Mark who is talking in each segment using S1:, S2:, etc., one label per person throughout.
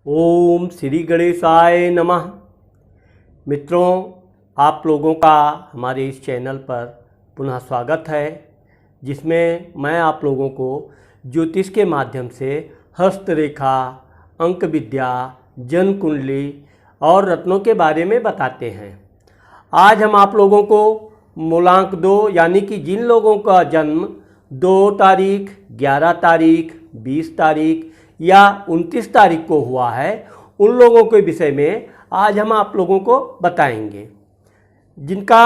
S1: ओम श्री गणेशाय नमः। मित्रों, आप लोगों का हमारे इस चैनल पर पुनः स्वागत है, जिसमें मैं आप लोगों को ज्योतिष के माध्यम से हस्तरेखा, अंक विद्या, जन्म कुंडली और रत्नों के बारे में बताते हैं। आज हम आप लोगों को मूलांक 2 यानी कि जिन लोगों का जन्म 2 तारीख, 11 तारीख, 20 तारीख या 29 तारीख को हुआ है, उन लोगों के विषय में आज हम आप लोगों को बताएंगे। जिनका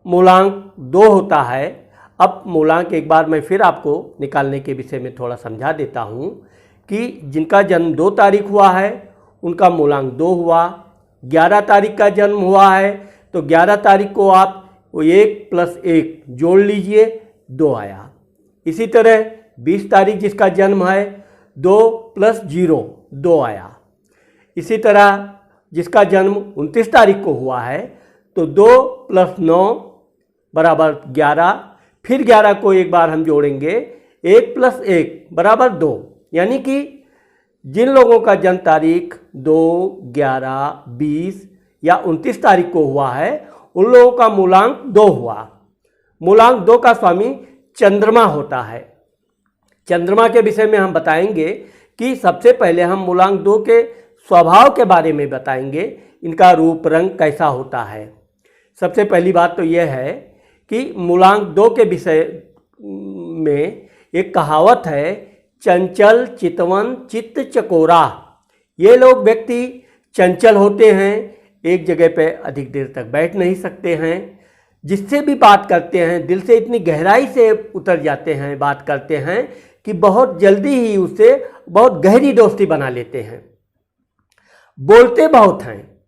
S1: मूलांक 2 होता है, अब मूलांक एक बार मैं फिर आपको निकालने के विषय में थोड़ा समझा देता हूँ कि जिनका जन्म 2 तारीख हुआ है उनका मूलांक 2 हुआ। 11 तारीख का जन्म हुआ है तो 11 तारीख को आप 1 + 1 जोड़ लीजिए, 2 आया। इसी तरह 20 तारीख जिसका जन्म है 2 + 0 2 आया। इसी तरह जिसका जन्म 29 तारीख को हुआ है तो 2 + 9 = 11, फिर 11 को एक बार हम जोड़ेंगे, 1 + 1 = 2। यानी कि जिन लोगों का जन्म तारीख 2, 11, 20 या 29 तारीख को हुआ है उन लोगों का मूलांक 2 हुआ। मूलांक 2 का स्वामी चंद्रमा होता है। चंद्रमा के विषय में हम बताएंगे कि सबसे पहले हम मूलांक 2 के स्वभाव के बारे में बताएंगे, इनका रूप रंग कैसा होता है। सबसे पहली बात तो यह है कि मूलांक 2 के विषय में एक कहावत है, चंचल चितवन चित्त चकोरा। ये लोग व्यक्ति चंचल होते हैं, एक जगह पे अधिक देर तक बैठ नहीं सकते हैं, जिससे भी बात करते हैं दिल से इतनी गहराई से उतर जाते हैं, बात करते हैं कि बहुत जल्दी ही उससे बहुत गहरी दोस्ती बना लेते हैं। बोलते बहुत हैं,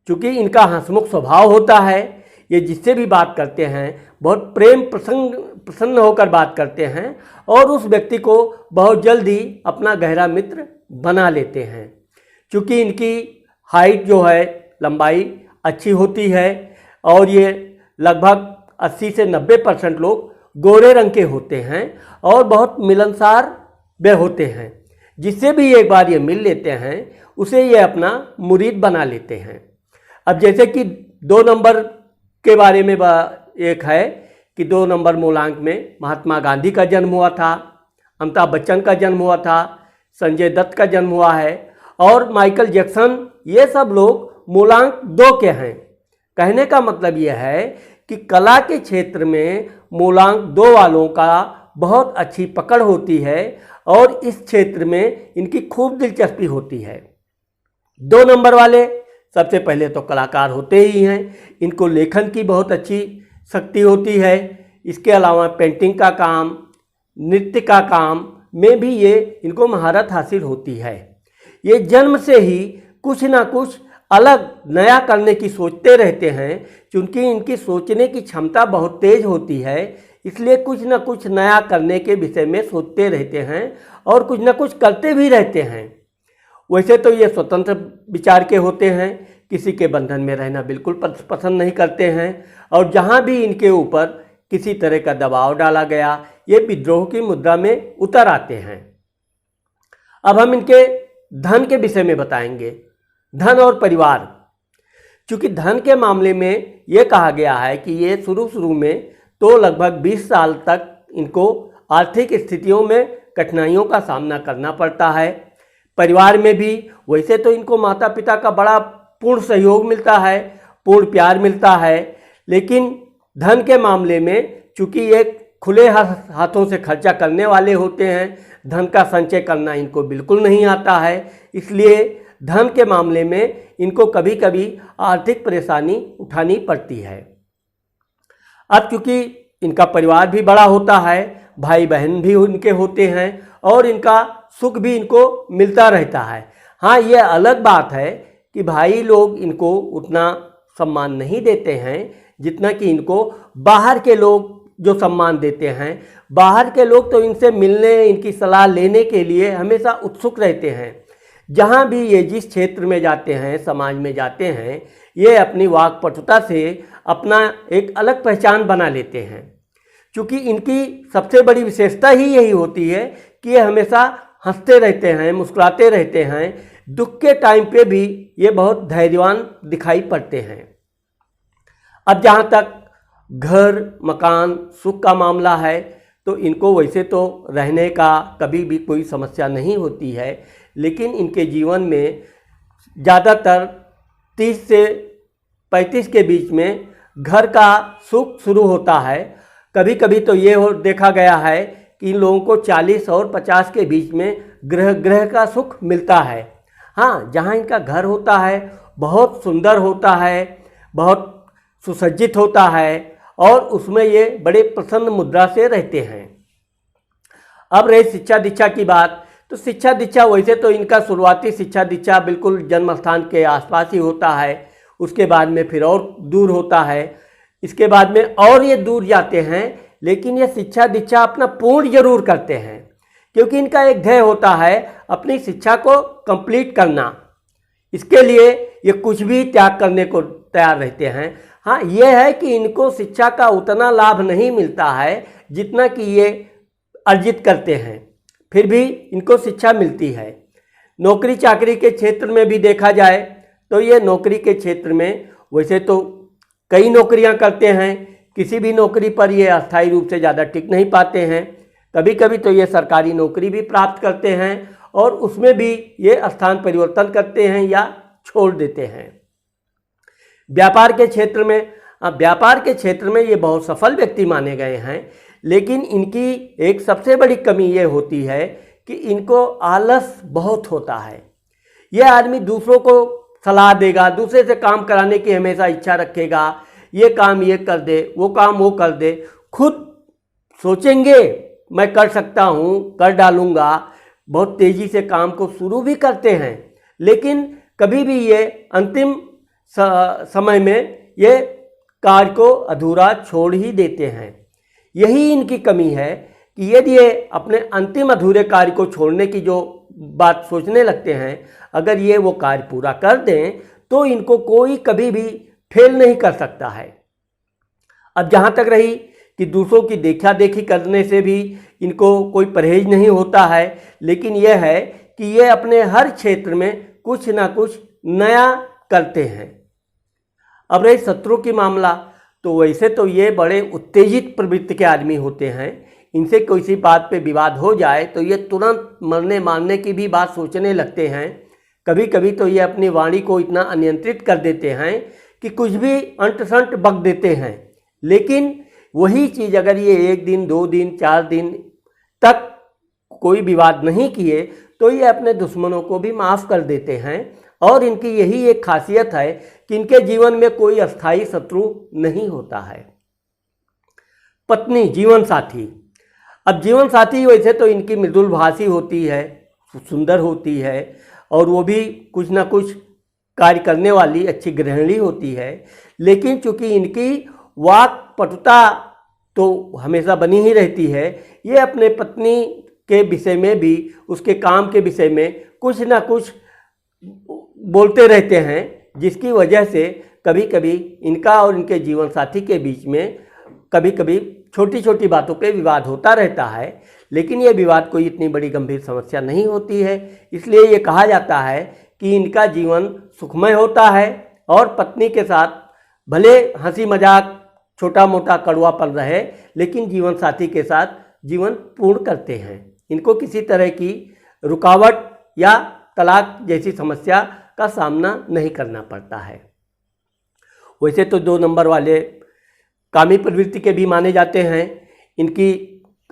S1: चूँकि इनका हंसमुख स्वभाव होता है, ये जिससे भी बात करते हैं बहुत प्रेम प्रसन्न होकर बात करते हैं और उस व्यक्ति को बहुत जल्दी अपना गहरा मित्र बना लेते हैं। चूँकि इनकी हाइट जो है, लंबाई अच्छी होती है और ये लगभग 80 से 90% लोग गोरे रंग के होते हैं और बहुत मिलनसार वे होते हैं। जिससे भी एक बार ये मिल लेते हैं उसे ये अपना मुरीद बना लेते हैं। अब जैसे कि 2 नंबर के बारे में एक है कि 2 नंबर मूलांक में महात्मा गांधी का जन्म हुआ था, अमिताभ बच्चन का जन्म हुआ था, संजय दत्त का जन्म हुआ है और माइकल जैक्सन, ये सब लोग मूलांक 2 के हैं। कहने का मतलब यह है कि कला के क्षेत्र में मूलांक 2 वालों का बहुत अच्छी पकड़ होती है और इस क्षेत्र में इनकी खूब दिलचस्पी होती है। 2 नंबर वाले सबसे पहले तो कलाकार होते ही हैं, इनको लेखन की बहुत अच्छी शक्ति होती है। इसके अलावा पेंटिंग का काम, नृत्य का काम में भी ये इनको महारत हासिल होती है। ये जन्म से ही कुछ ना कुछ अलग नया करने की सोचते रहते हैं, क्योंकि इनकी सोचने की क्षमता बहुत तेज होती है, इसलिए कुछ ना कुछ नया करने के विषय में सोचते रहते हैं और कुछ ना कुछ करते भी रहते हैं। वैसे तो ये स्वतंत्र विचार के होते हैं, किसी के बंधन में रहना बिल्कुल पसंद नहीं करते हैं और जहाँ भी इनके ऊपर किसी तरह का दबाव डाला गया, ये विद्रोह की मुद्रा में उतर आते हैं। अब हम इनके धन के विषय में बताएंगे, धन और परिवार। चूँकि धन के मामले में ये कहा गया है कि ये शुरू में तो लगभग 20 साल तक इनको आर्थिक स्थितियों में कठिनाइयों का सामना करना पड़ता है। परिवार में भी वैसे तो इनको माता पिता का बड़ा पूर्ण सहयोग मिलता है, पूर्ण प्यार मिलता है, लेकिन धन के मामले में चूँकि ये खुले हाथों से खर्चा करने वाले होते हैं, धन का संचय करना इनको बिल्कुल नहीं आता है, इसलिए धन के मामले में इनको कभी कभी आर्थिक परेशानी उठानी पड़ती है। अब क्योंकि इनका परिवार भी बड़ा होता है, भाई बहन भी उनके होते हैं और इनका सुख भी इनको मिलता रहता है। हाँ, ये अलग बात है कि भाई लोग इनको उतना सम्मान नहीं देते हैं जितना कि इनको बाहर के लोग जो सम्मान देते हैं। बाहर के लोग तो इनसे मिलने, इनकी सलाह लेने के लिए हमेशा उत्सुक रहते हैं। जहाँ भी ये जिस क्षेत्र में जाते हैं, समाज में जाते हैं, ये अपनी वाक्पटुता से अपना एक अलग पहचान बना लेते हैं। क्योंकि इनकी सबसे बड़ी विशेषता ही यही होती है कि ये हमेशा हंसते रहते हैं, मुस्कुराते रहते हैं, दुख के टाइम पे भी ये बहुत धैर्यवान दिखाई पड़ते हैं। अब जहाँ तक घर मकान सुख का मामला है तो इनको वैसे तो रहने का कभी भी कोई समस्या नहीं होती है, लेकिन इनके जीवन में ज़्यादातर 30 से 35 के बीच में घर का सुख शुरू होता है। कभी कभी तो ये देखा गया है कि इन लोगों को 40 और 50 के बीच में ग्रह का सुख मिलता है। हाँ, जहाँ इनका घर होता है बहुत सुंदर होता है, बहुत सुसज्जित होता है और उसमें ये बड़े प्रसन्न मुद्रा से रहते हैं। अब रही शिक्षा दीक्षा की बात, तो शिक्षा दीक्षा वैसे तो इनका शुरुआती शिक्षा दीक्षा बिल्कुल जन्म स्थान के आसपास ही होता है, उसके बाद में फिर और दूर होता है, इसके बाद में और ये दूर जाते हैं, लेकिन ये शिक्षा दीक्षा अपना पूर्ण जरूर करते हैं क्योंकि इनका एक ध्येय होता है अपनी शिक्षा को कंप्लीट करना। इसके लिए ये कुछ भी त्याग करने को तैयार रहते हैं। हाँ, ये है कि इनको शिक्षा का उतना लाभ नहीं मिलता है जितना कि ये अर्जित करते हैं, फिर भी इनको शिक्षा मिलती है। नौकरी चाकरी के क्षेत्र में भी देखा जाए तो ये नौकरी के क्षेत्र में वैसे तो कई नौकरियां करते हैं, किसी भी नौकरी पर ये अस्थायी रूप से ज़्यादा टिक नहीं पाते हैं। कभी कभी तो ये सरकारी नौकरी भी प्राप्त करते हैं और उसमें भी ये स्थान परिवर्तन करते हैं या छोड़ देते हैं। व्यापार के क्षेत्र में ये बहुत सफल व्यक्ति माने गए हैं, लेकिन इनकी एक सबसे बड़ी कमी ये होती है कि इनको आलस बहुत होता है। ये आदमी दूसरों को सलाह देगा, दूसरे से काम कराने की हमेशा इच्छा रखेगा, ये काम ये कर दे, वो काम वो कर दे, खुद सोचेंगे मैं कर सकता हूँ, कर डालूँगा, बहुत तेज़ी से काम को शुरू भी करते हैं, लेकिन कभी भी ये अंतिम समय में ये कार्य को अधूरा छोड़ ही देते हैं। यही इनकी कमी है कि यदि ये अपने अंतिम अधूरे कार्य को छोड़ने की जो बात सोचने लगते हैं, अगर ये वो कार्य पूरा कर दें तो इनको कोई कभी भी फेल नहीं कर सकता है। अब जहाँ तक रही कि दूसरों की देखा देखी करने से भी इनको कोई परहेज नहीं होता है, लेकिन यह है कि ये अपने हर क्षेत्र में कुछ ना कुछ नया करते हैं। अब रही शत्रु की मामला, तो वैसे तो ये बड़े उत्तेजित प्रवृत्ति के आदमी होते हैं। इनसे किसी बात पे विवाद हो जाए तो ये तुरंत मरने मारने की भी बात सोचने लगते हैं। कभी कभी तो ये अपनी वाणी को इतना अनियंत्रित कर देते हैं कि कुछ भी अंट संट बक देते हैं, लेकिन वही चीज़ अगर ये 1 दिन 2 दिन 4 दिन तक कोई विवाद नहीं किए तो ये अपने दुश्मनों को भी माफ़ कर देते हैं। और इनकी यही एक खासियत है कि इनके जीवन में कोई अस्थाई शत्रु नहीं होता है। पत्नी जीवन साथी, अब जीवन साथी वैसे तो इनकी मृदुल भाषी होती है, सुंदर होती है और वो भी कुछ ना कुछ कार्य करने वाली अच्छी गृहिणी होती है, लेकिन चूंकि इनकी वाक पटुता तो हमेशा बनी ही रहती है, ये अपने पत्नी के विषय में भी उसके काम के विषय में कुछ ना कुछ बोलते रहते हैं, जिसकी वजह से कभी कभी इनका और इनके जीवन साथी के बीच में कभी कभी छोटी छोटी बातों पे विवाद होता रहता है, लेकिन ये विवाद कोई इतनी बड़ी गंभीर समस्या नहीं होती है। इसलिए ये कहा जाता है कि इनका जीवन सुखमय होता है और पत्नी के साथ भले हंसी मजाक छोटा मोटा कड़वापन रहे, लेकिन जीवन साथी के साथ जीवन पूर्ण करते हैं। इनको किसी तरह की रुकावट या तलाक जैसी समस्या का सामना नहीं करना पड़ता है। वैसे तो 2 नंबर वाले कामी प्रवृत्ति के भी माने जाते हैं। इनकी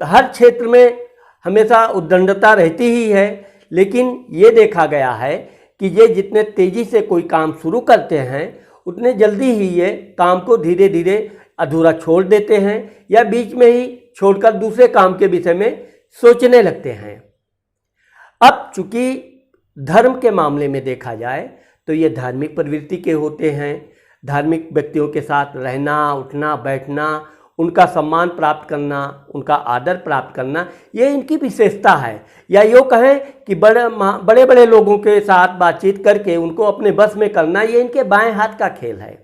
S1: हर क्षेत्र में हमेशा उद्दंडता रहती ही है, लेकिन ये देखा गया है कि ये जितने तेज़ी से कोई काम शुरू करते हैं उतने जल्दी ही ये काम को धीरे धीरे अधूरा छोड़ देते हैं या बीच में ही छोड़कर दूसरे काम के विषय में सोचने लगते हैं। अब चूंकि धर्म के मामले में देखा जाए तो ये धार्मिक प्रवृत्ति के होते हैं। धार्मिक व्यक्तियों के साथ रहना, उठना, बैठना, उनका सम्मान प्राप्त करना, उनका आदर प्राप्त करना, ये इनकी विशेषता है। या यूँ कहें कि बड़े बड़े लोगों के साथ बातचीत करके उनको अपने बस में करना, ये इनके बाएं हाथ का खेल है।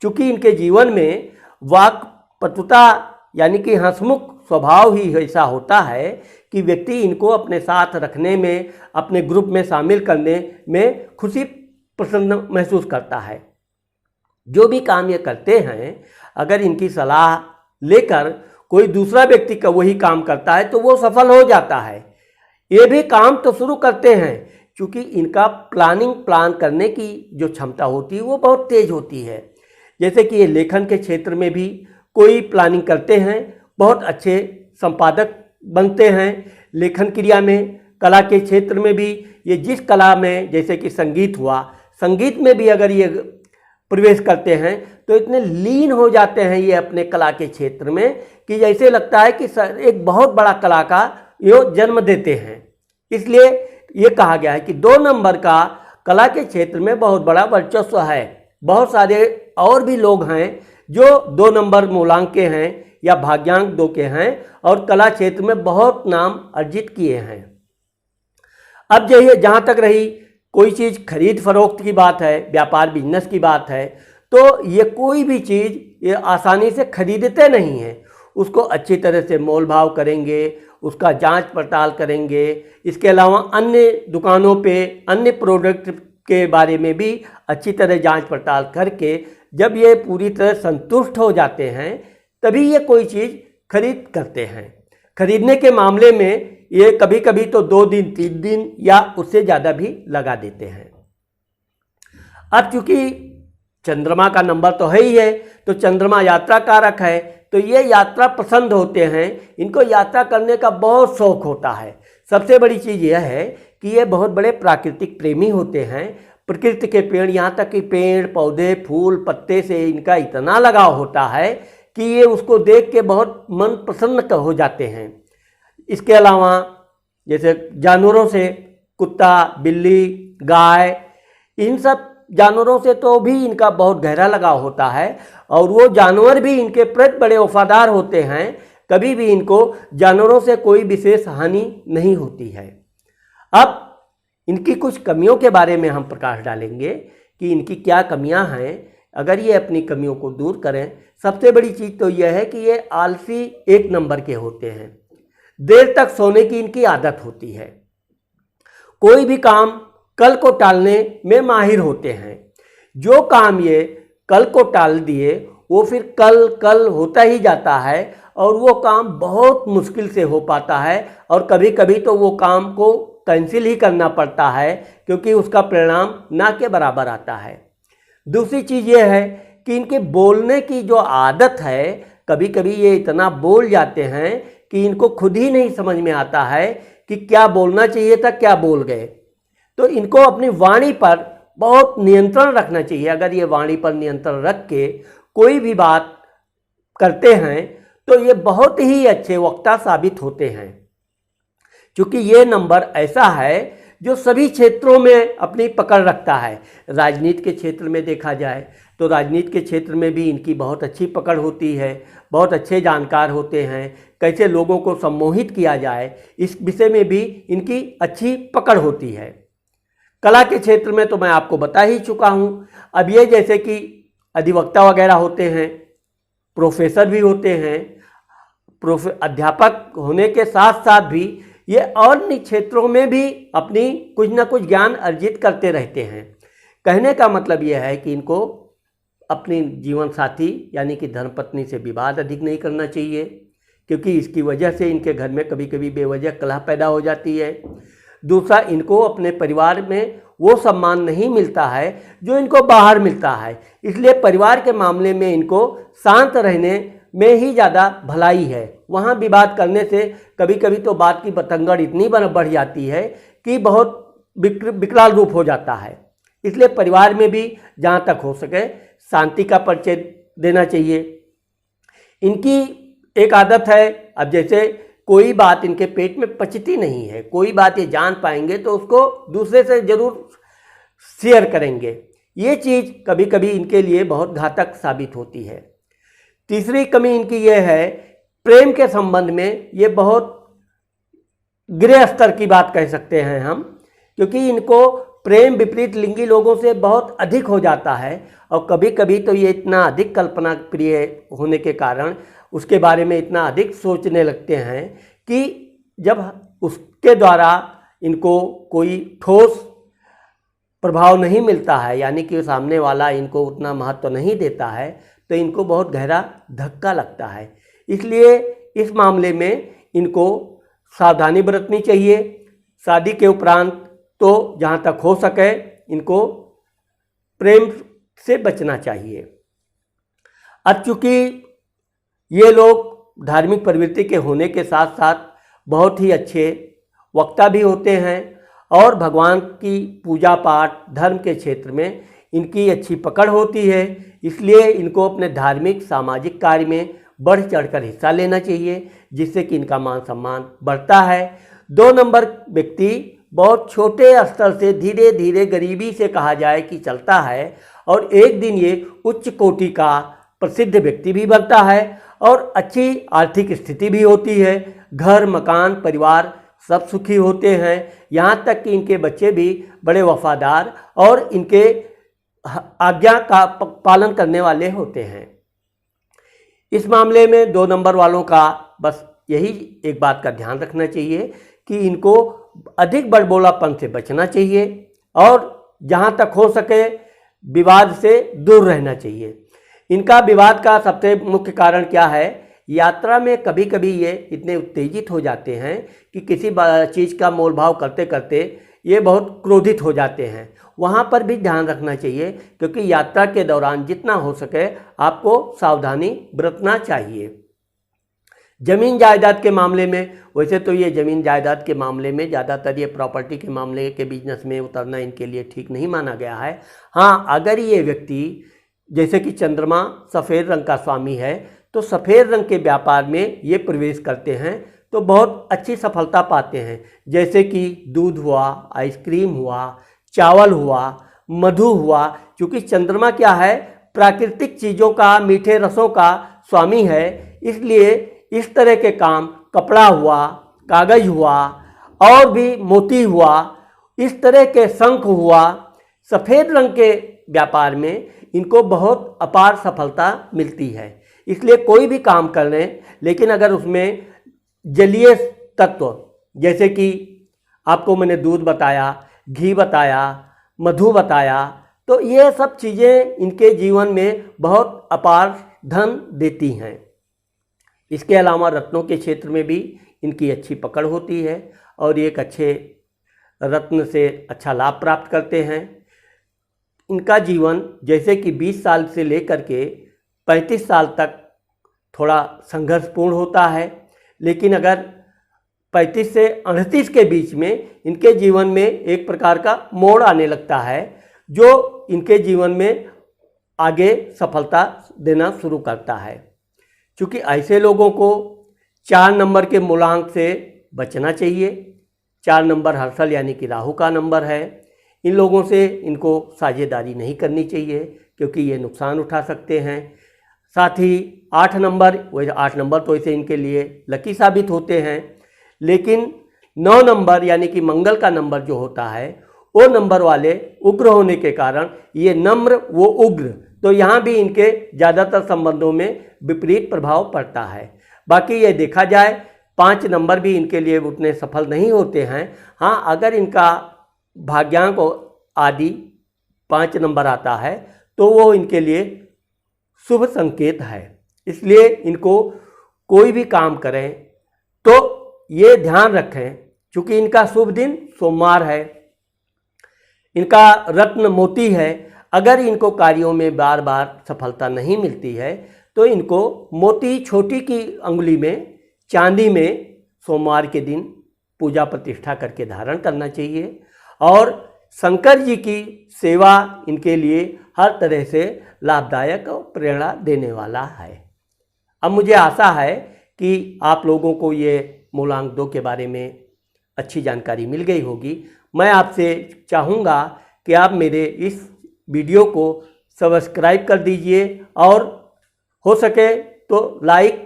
S1: चूँकि इनके जीवन में वाक पटुता यानी कि हंसमुख स्वभाव ही ऐसा होता है कि व्यक्ति इनको अपने साथ रखने में, अपने ग्रुप में शामिल करने में खुशी प्रसन्न महसूस करता है। जो भी काम ये करते हैं, अगर इनकी सलाह लेकर कोई दूसरा व्यक्ति का वही काम करता है तो वो सफल हो जाता है। ये भी काम तो शुरू करते हैं, क्योंकि इनका प्लान करने की जो क्षमता होती है वो बहुत तेज होती है। जैसे कि ये लेखन के क्षेत्र में भी कोई प्लानिंग करते हैं, बहुत अच्छे संपादक बनते हैं। लेखन क्रिया में, कला के क्षेत्र में भी ये जिस कला में, जैसे कि संगीत हुआ, संगीत में भी अगर ये प्रवेश करते हैं तो इतने लीन हो जाते हैं ये अपने कला के क्षेत्र में कि जैसे लगता है कि एक बहुत बड़ा कला का ये जन्म देते हैं। इसलिए ये कहा गया है कि 2 नंबर का कला के क्षेत्र में बहुत बड़ा वर्चस्व है। बहुत सारे और भी लोग हैं जो 2 नंबर मूलांक के हैं या भाग्यांक 2 के हैं और कला क्षेत्र में बहुत नाम अर्जित किए हैं। अब ये जहाँ तक रही कोई चीज़ खरीद फरोख्त की बात है, व्यापार बिजनेस की बात है, तो ये कोई भी चीज़ ये आसानी से खरीदते नहीं हैं। उसको अच्छी तरह से मोल भाव करेंगे, उसका जांच पड़ताल करेंगे। इसके अलावा अन्य दुकानों पे अन्य प्रोडक्ट के बारे में भी अच्छी तरह जांच पड़ताल करके जब ये पूरी तरह संतुष्ट हो जाते हैं तभी ये कोई चीज़ खरीद करते हैं। खरीदने के मामले में ये कभी कभी तो 2 दिन 3 दिन या उससे ज़्यादा भी लगा देते हैं। अब चूंकि चंद्रमा का नंबर तो है ही है, तो चंद्रमा यात्रा कारक है, तो ये यात्रा पसंद होते हैं। इनको यात्रा करने का बहुत शौक होता है। सबसे बड़ी चीज़ यह है कि ये बहुत बड़े प्राकृतिक प्रेमी होते हैं। प्रकृति के पेड़, यहाँ तक कि पेड़ पौधे फूल पत्ते से इनका इतना लगाव होता है कि ये उसको देख के बहुत मन प्रसन्न हो जाते हैं। इसके अलावा जैसे जानवरों से, कुत्ता बिल्ली गाय, इन सब जानवरों से तो भी इनका बहुत गहरा लगाव होता है और वो जानवर भी इनके प्रति बड़े वफादार होते हैं। कभी भी इनको जानवरों से कोई विशेष हानि नहीं होती है। अब इनकी कुछ कमियों के बारे में हम प्रकाश डालेंगे कि इनकी क्या कमियां हैं। अगर ये अपनी कमियों को दूर करें, सबसे बड़ी चीज़ तो यह है कि ये आलसी 1 नंबर के होते हैं। देर तक सोने की इनकी आदत होती है। कोई भी काम कल को टालने में माहिर होते हैं। जो काम ये कल को टाल दिए वो फिर कल होता ही जाता है और वो काम बहुत मुश्किल से हो पाता है और कभी कभी तो वो काम को कैंसिल ही करना पड़ता है क्योंकि उसका परिणाम ना के बराबर आता है। दूसरी चीज़ ये है कि इनके बोलने की जो आदत है, कभी कभी ये इतना बोल जाते हैं कि इनको खुद ही नहीं समझ में आता है कि क्या बोलना चाहिए था, क्या बोल गए। तो इनको अपनी वाणी पर बहुत नियंत्रण रखना चाहिए। अगर ये वाणी पर नियंत्रण रख के कोई भी बात करते हैं तो ये बहुत ही अच्छे वक्ता साबित होते हैं, क्योंकि ये नंबर ऐसा है जो सभी क्षेत्रों में अपनी पकड़ रखता है। राजनीति के क्षेत्र में देखा जाए तो राजनीति के क्षेत्र में भी इनकी बहुत अच्छी पकड़ होती है। बहुत अच्छे जानकार होते हैं, कैसे लोगों को सम्मोहित किया जाए इस विषय में भी इनकी अच्छी पकड़ होती है। कला के क्षेत्र में तो मैं आपको बता ही चुका हूँ। अब ये जैसे कि अधिवक्ता वगैरह होते हैं, प्रोफेसर भी होते हैं, अध्यापक होने के साथ साथ भी ये अन्य क्षेत्रों में भी अपनी कुछ न कुछ ज्ञान अर्जित करते रहते हैं। कहने का मतलब यह है कि इनको अपनी जीवन साथी यानी कि धर्मपत्नी से विवाद अधिक नहीं करना चाहिए, क्योंकि इसकी वजह से इनके घर में कभी कभी बेवजह कलह पैदा हो जाती है। दूसरा, इनको अपने परिवार में वो सम्मान नहीं मिलता है जो इनको बाहर मिलता है। इसलिए परिवार के मामले में इनको शांत रहने में ही ज़्यादा भलाई है। वहाँ विवाद करने से कभी कभी तो बात की बतंगड़ इतनी बढ़ जाती है कि बहुत विकराल रूप हो जाता है। इसलिए परिवार में भी जहाँ तक हो सके शांति का परिचय देना चाहिए। इनकी एक आदत है, अब जैसे कोई बात इनके पेट में पचती नहीं है, कोई बात ये जान पाएंगे तो उसको दूसरे से ज़रूर शेयर करेंगे। ये चीज़ कभी कभी इनके लिए बहुत घातक साबित होती है। तीसरी कमी इनकी ये है, प्रेम के संबंध में ये बहुत गिरे स्तर की बात कह सकते हैं हम, क्योंकि इनको प्रेम विपरीत लिंगी लोगों से बहुत अधिक हो जाता है और कभी कभी तो ये इतना अधिक कल्पना प्रिय होने के कारण उसके बारे में इतना अधिक सोचने लगते हैं कि जब उसके द्वारा इनको कोई ठोस प्रभाव नहीं मिलता है, यानी कि सामने वाला इनको उतना महत्व नहीं देता है, तो इनको बहुत गहरा धक्का लगता है। इसलिए इस मामले में इनको सावधानी बरतनी चाहिए। शादी के उपरांत तो जहाँ तक हो सके इनको प्रेम से बचना चाहिए। अब चूँकि ये लोग धार्मिक प्रवृत्ति के होने के साथ साथ बहुत ही अच्छे वक्ता भी होते हैं और भगवान की पूजा पाठ धर्म के क्षेत्र में इनकी अच्छी पकड़ होती है, इसलिए इनको अपने धार्मिक सामाजिक कार्य में बढ़ चढ़कर हिस्सा लेना चाहिए, जिससे कि इनका मान सम्मान बढ़ता है। 2 नंबर व्यक्ति बहुत छोटे स्तर से धीरे धीरे गरीबी से कहा जाए कि चलता है और एक दिन ये उच्च कोटि का प्रसिद्ध व्यक्ति भी बनता है और अच्छी आर्थिक स्थिति भी होती है। घर मकान परिवार सब सुखी होते हैं, यहाँ तक कि इनके बच्चे भी बड़े वफादार और इनके आज्ञा का पालन करने वाले होते हैं। इस मामले में 2 नंबर वालों का बस यही एक बात का ध्यान रखना चाहिए कि इनको अधिक बड़बोलापन से बचना चाहिए और जहाँ तक हो सके विवाद से दूर रहना चाहिए। इनका विवाद का सबसे मुख्य कारण क्या है, यात्रा में कभी कभी ये इतने उत्तेजित हो जाते हैं कि किसी चीज़ का मोल भाव करते करते ये बहुत क्रोधित हो जाते हैं। वहाँ पर भी ध्यान रखना चाहिए, क्योंकि यात्रा के दौरान जितना हो सके आपको सावधानी बरतना चाहिए। ज़मीन जायदाद के मामले में, वैसे तो ये ज़मीन जायदाद के मामले में ज़्यादातर ये प्रॉपर्टी के मामले के बिजनेस में उतरना इनके लिए ठीक नहीं माना गया है। हाँ, अगर ये व्यक्ति जैसे कि चंद्रमा सफ़ेद रंग का स्वामी है तो सफ़ेद रंग के व्यापार में ये प्रवेश करते हैं तो बहुत अच्छी सफलता पाते हैं, जैसे कि दूध हुआ, आइसक्रीम हुआ, चावल हुआ, मधु हुआ। क्योंकि चंद्रमा क्या है, प्राकृतिक चीज़ों का, मीठे रसों का स्वामी है, इसलिए इस तरह के काम, कपड़ा हुआ, कागज हुआ और भी मोती हुआ, इस तरह के शंख हुआ, सफ़ेद रंग के व्यापार में इनको बहुत अपार सफलता मिलती है। इसलिए कोई भी काम कर लें, लेकिन अगर उसमें जलीय तत्व जैसे कि आपको मैंने दूध बताया, घी बताया, मधु बताया, तो ये सब चीज़ें इनके जीवन में बहुत अपार धन देती हैं। इसके अलावा रत्नों के क्षेत्र में भी इनकी अच्छी पकड़ होती है और एक अच्छे रत्न से अच्छा लाभ प्राप्त करते हैं। इनका जीवन जैसे कि 20 साल से लेकर के 35 साल तक थोड़ा संघर्षपूर्ण होता है, लेकिन अगर 35 से 38 के बीच में इनके जीवन में एक प्रकार का मोड़ आने लगता है, जो इनके जीवन में आगे सफलता देना शुरू करता है। क्योंकि ऐसे लोगों को 4 नंबर के मूलांक से बचना चाहिए। 4 नंबर हर्षल यानी कि राहु का नंबर है। इन लोगों से इनको साझेदारी नहीं करनी चाहिए, क्योंकि ये नुकसान उठा सकते हैं। साथ ही 8 नंबर, वही 8 नंबर तो इसे इनके लिए लकी साबित होते हैं, लेकिन 9 नंबर यानी कि मंगल का नंबर जो होता है, वो नंबर वाले उग्र होने के कारण ये नम्र वो उग्र, तो यहाँ भी इनके ज़्यादातर संबंधों में विपरीत प्रभाव पड़ता है। बाकी ये देखा जाए 5 नंबर भी इनके लिए उतने सफल नहीं होते हैं। हाँ, अगर इनका भाग्यांक आदि 5 नंबर आता है तो वो इनके लिए शुभ संकेत है। इसलिए इनको कोई भी काम करें तो ये ध्यान रखें, क्योंकि इनका शुभ दिन सोमवार है, इनका रत्न मोती है। अगर इनको कार्यों में बार बार सफलता नहीं मिलती है तो इनको मोती छोटी की अंगुली में चांदी में सोमवार के दिन पूजा प्रतिष्ठा करके धारण करना चाहिए। और शंकर जी की सेवा इनके लिए हर तरह से लाभदायक और प्रेरणा देने वाला है। अब मुझे आशा है कि आप लोगों को ये मूलांक 2 के बारे में अच्छी जानकारी मिल गई होगी। मैं आपसे चाहूँगा कि आप मेरे इस वीडियो को सब्सक्राइब कर दीजिए और हो सके तो लाइक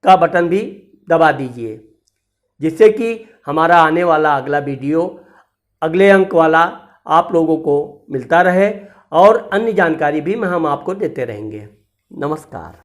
S1: का बटन भी दबा दीजिए, जिससे कि हमारा आने वाला अगला वीडियो अगले अंक वाला आप लोगों को मिलता रहे और अन्य जानकारी भी हम आपको देते रहेंगे। नमस्कार।